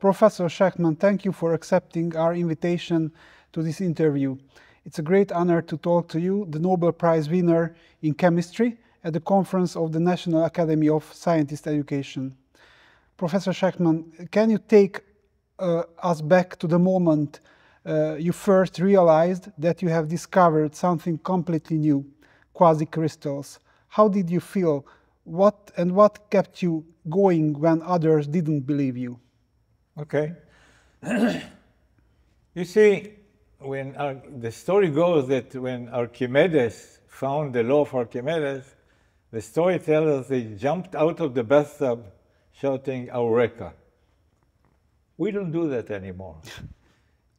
Professor Shechtman, thank you for accepting our invitation to this interview. It's a great honor to talk to you, the Nobel Prize winner in chemistry, at the conference of the National Academy of Scientist Education. Professor Shechtman, can you take us back to the moment you first realized that you have discovered something completely new, quasi-crystals? How did you feel? What kept you going when others didn't believe you? Okay. You see, when the story goes that when Archimedes found the law of Archimedes, the story tells us they jumped out of the bathtub shouting, "Eureka!" We don't do that anymore.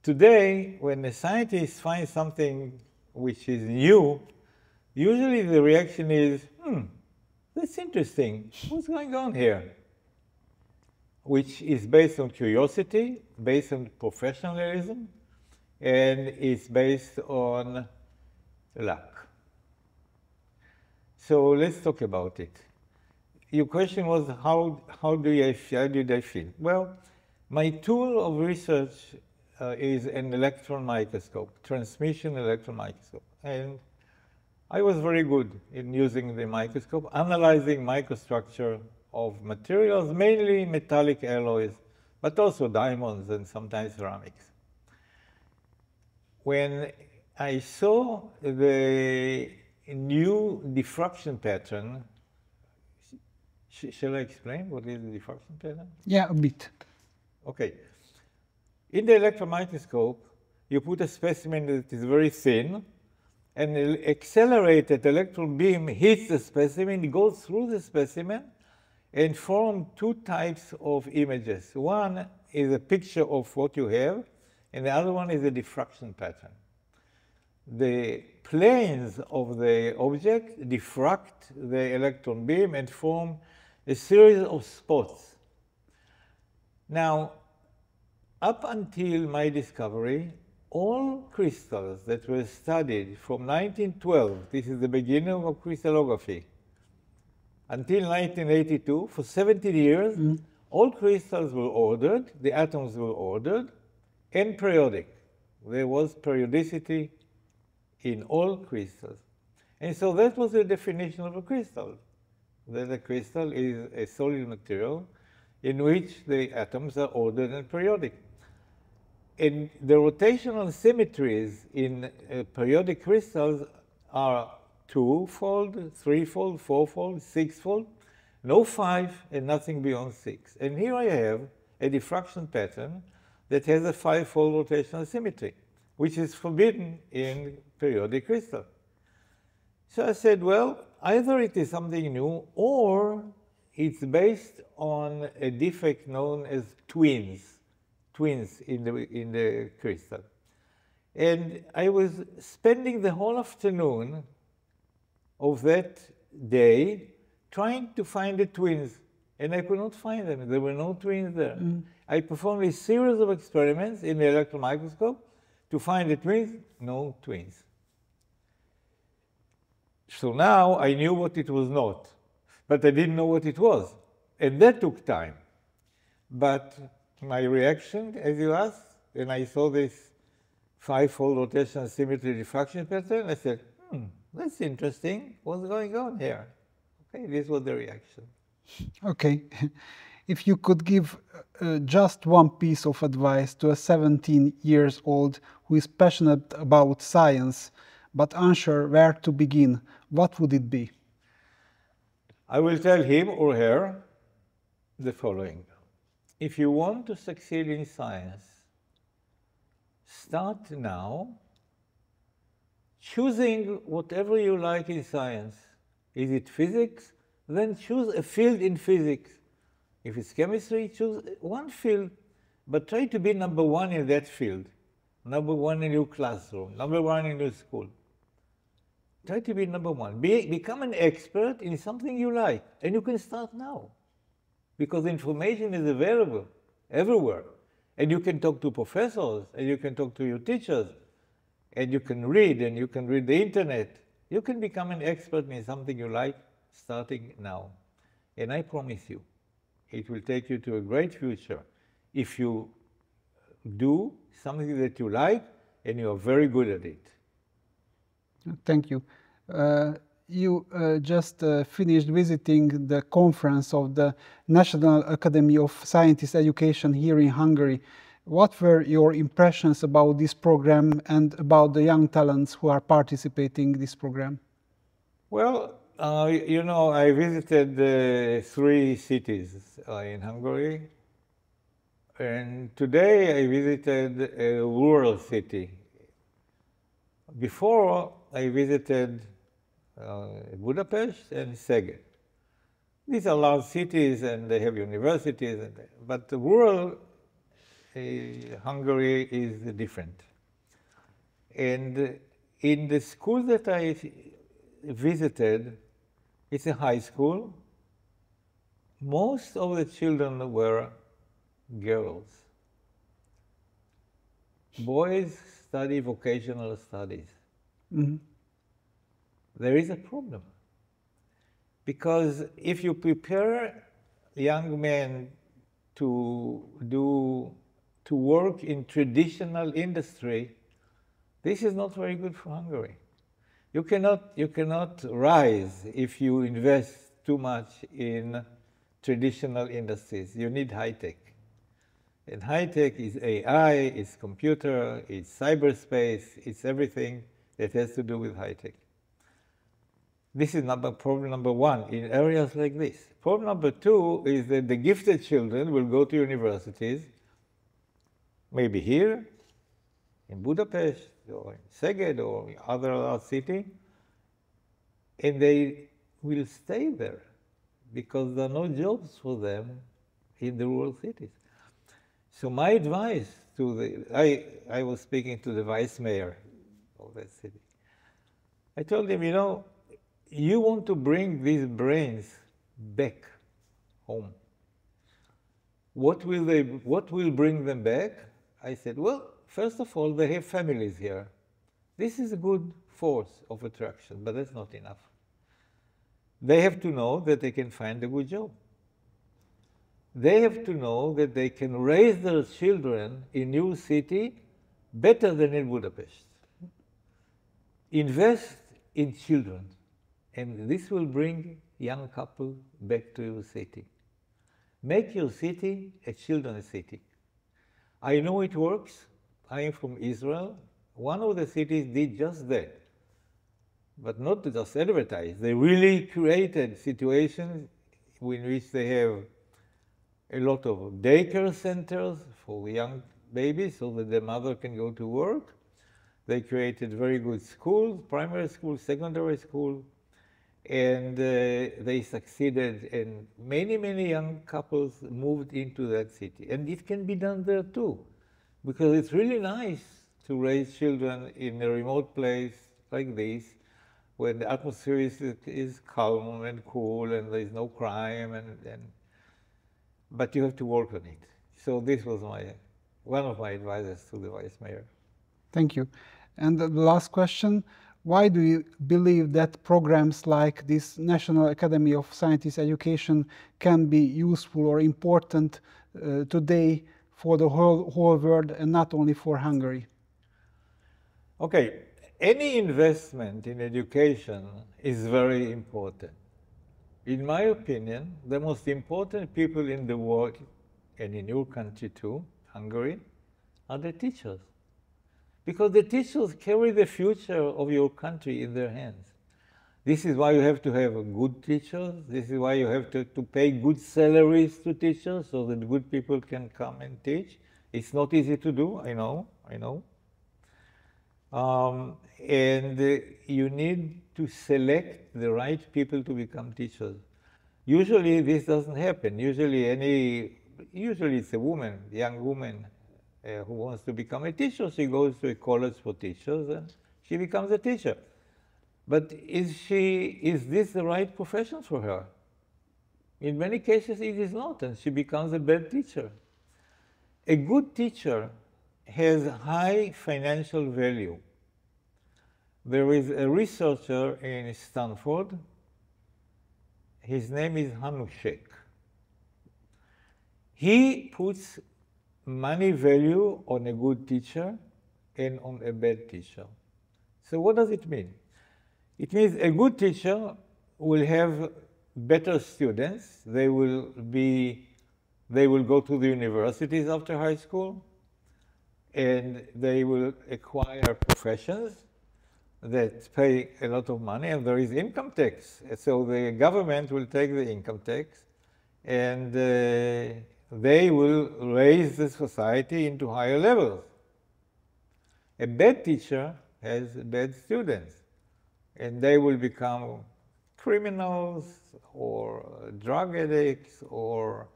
Today, when a scientist finds something which is new, usually the reaction is, that's interesting. What's going on here? Which is based on curiosity, based on professionalism, and it's based on luck. So let's talk about it. Your question was, how did I feel? Well, my tool of research is an electron microscope, transmission electron microscope. And I was very good in using the microscope, analyzing microstructure of materials, mainly metallic alloys, but also diamonds and sometimes ceramics. When I saw the new diffraction pattern, shall I explain what is the diffraction pattern? Yeah, a bit. Okay. In the electron microscope, you put a specimen that is very thin, and an accelerated electron beam hits the specimen, goes through the specimen, and forms two types of images. One is a picture of what you have, and the other one is a diffraction pattern. The planes of the object diffract the electron beam and form a series of spots. Now, up until my discovery, all crystals that were studied from 1912, this is the beginning of crystallography, until 1982, for 17 years, all crystals were ordered, the atoms were ordered, and periodic. There was periodicity in all crystals. And so that was the definition of a crystal, that a crystal is a solid material in which the atoms are ordered and periodic. And the rotational symmetries in periodic crystals are two-fold, three-fold, four-fold, six-fold, no five, and nothing beyond six. And here I have a diffraction pattern that has a five-fold rotational symmetry, which is forbidden in periodic crystal. So I said, well, either it is something new, or it's based on a defect known as twins in the crystal. And I was spending the whole afternoon of that day trying to find the twins, and I could not find them. There were no twins there. I performed a series of experiments in the electron microscope to find the twins, no twins. So now I knew what it was not, but I didn't know what it was, and that took time. But my reaction, as you asked, when I saw this five-fold rotational symmetry diffraction pattern, I said, that's interesting. What's going on here? Okay, this was the reaction. Okay. If you could give just one piece of advice to a 17-year-old who is passionate about science but unsure where to begin, what would it be? I will tell him or her the following. If you want to succeed in science, start now choosing whatever you like in science. Is it physics? Then choose a field in physics. If it's chemistry, choose one field, but try to be number one in that field, number one in your classroom, number one in your school. Try to be number one. Become an expert in something you like, and you can start now, because information is available everywhere. And you can talk to professors, and you can talk to your teachers, and you can read the internet. You can become an expert in something you like starting now. And I promise you, it will take you to a great future if you do something that you like and you are very good at it. Thank you. You just finished visiting the conference of the National Academy of Scientist Education here in Hungary. What were your impressions about this program and about the young talents who are participating in this program? Well, you know, I visited 3 cities in Hungary, and today I visited a rural city. Before, I visited Budapest and Szeged. These are large cities and they have universities, but the rural Hungary is different. And in the school that I visited, it's a high school. Most of the children were girls. Boys study vocational studies. Mm-hmm. There is a problem. Because if you prepare young men to work in traditional industry, this is not very good for Hungary. You cannot rise if you invest too much in traditional industries. You need high-tech. And high-tech is AI, it's computer, it's cyberspace, it's everything that has to do with high-tech. This is problem number 1 in areas like this. Problem number 2 is that the gifted children will go to universities, maybe here, in Budapest, or in Szeged, or other large city, and they will stay there because there are no jobs for them in the rural cities. So my advice to I was speaking to the vice mayor of that city. I told him, you know, you want to bring these brains back home. What will bring them back? I said, well, first of all, they have families here. This is a good force of attraction, but that's not enough. They have to know that they can find a good job. They have to know that they can raise their children in new city better than in Budapest. Invest in children, and this will bring young couple back to your city. Make your city a children's city. I know it works. I am from Israel. One of the cities did just that, but not to just advertise. They really created situations in which they have a lot of daycare centers for young babies so that their mother can go to work. They created very good schools, primary school, secondary school, and they succeeded, and many, many young couples moved into that city. And it can be done there too, because it's really nice to raise children in a remote place like this, where the atmosphere is calm and cool and there's no crime, but you have to work on it. So this was one of my advices to the vice mayor. Thank you. And the last question, why do you believe that programs like this National Academy of Scientist Education can be useful or important today for the whole world and not only for Hungary? Okay, any investment in education is very important. In my opinion, the most important people in the world, and in your country too, Hungary, are the teachers. Because the teachers carry the future of your country in their hands. This is why you have to have good teachers. This is why you have to pay good salaries to teachers so that good people can come and teach. It's not easy to do, I know. And you need to select the right people to become teachers. Usually this doesn't happen. Usually it's a woman, a young woman, who wants to become a teacher. She goes to a college for teachers and she becomes a teacher. But is this the right profession for her? In many cases it is not, and she becomes a bad teacher. A good teacher has high financial value. There is a researcher in Stanford. His name is Hanushek. He puts money value on a good teacher and on a bad teacher. So what does it mean? It means a good teacher will have better students. They will go to the universities after high school, and they will acquire professions that pay a lot of money, and there is income tax. So the government will take the income tax, and they will raise the society into higher levels. A bad teacher has bad students, and they will become criminals or drug addicts or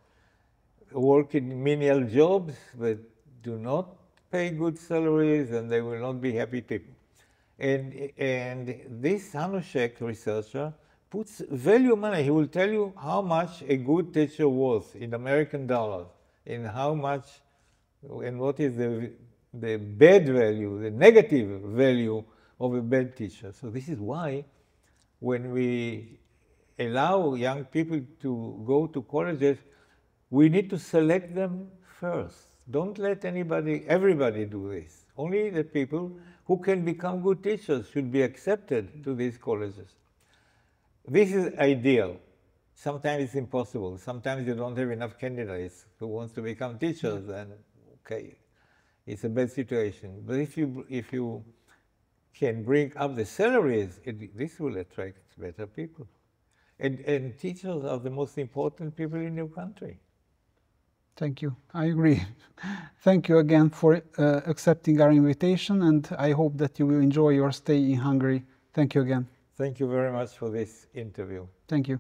work in menial jobs that do not pay good salaries, and they will not be happy people. And this Hanushek researcher puts value money. He will tell you how much a good teacher worth in American dollars, and how much, and what is the bad value, the negative value of a bad teacher. So this is why when we allow young people to go to colleges, we need to select them first. Don't let everybody do this. Only the people who can become good teachers should be accepted to these colleges. This is ideal. Sometimes it's impossible. Sometimes you don't have enough candidates who want to become teachers, and okay, it's a bad situation. But if you can bring up the salaries, this will attract better people. And teachers are the most important people in your country. Thank you. I agree. Thank you again for accepting our invitation, and I hope that you will enjoy your stay in Hungary. Thank you again. Thank you very much for this interview. Thank you.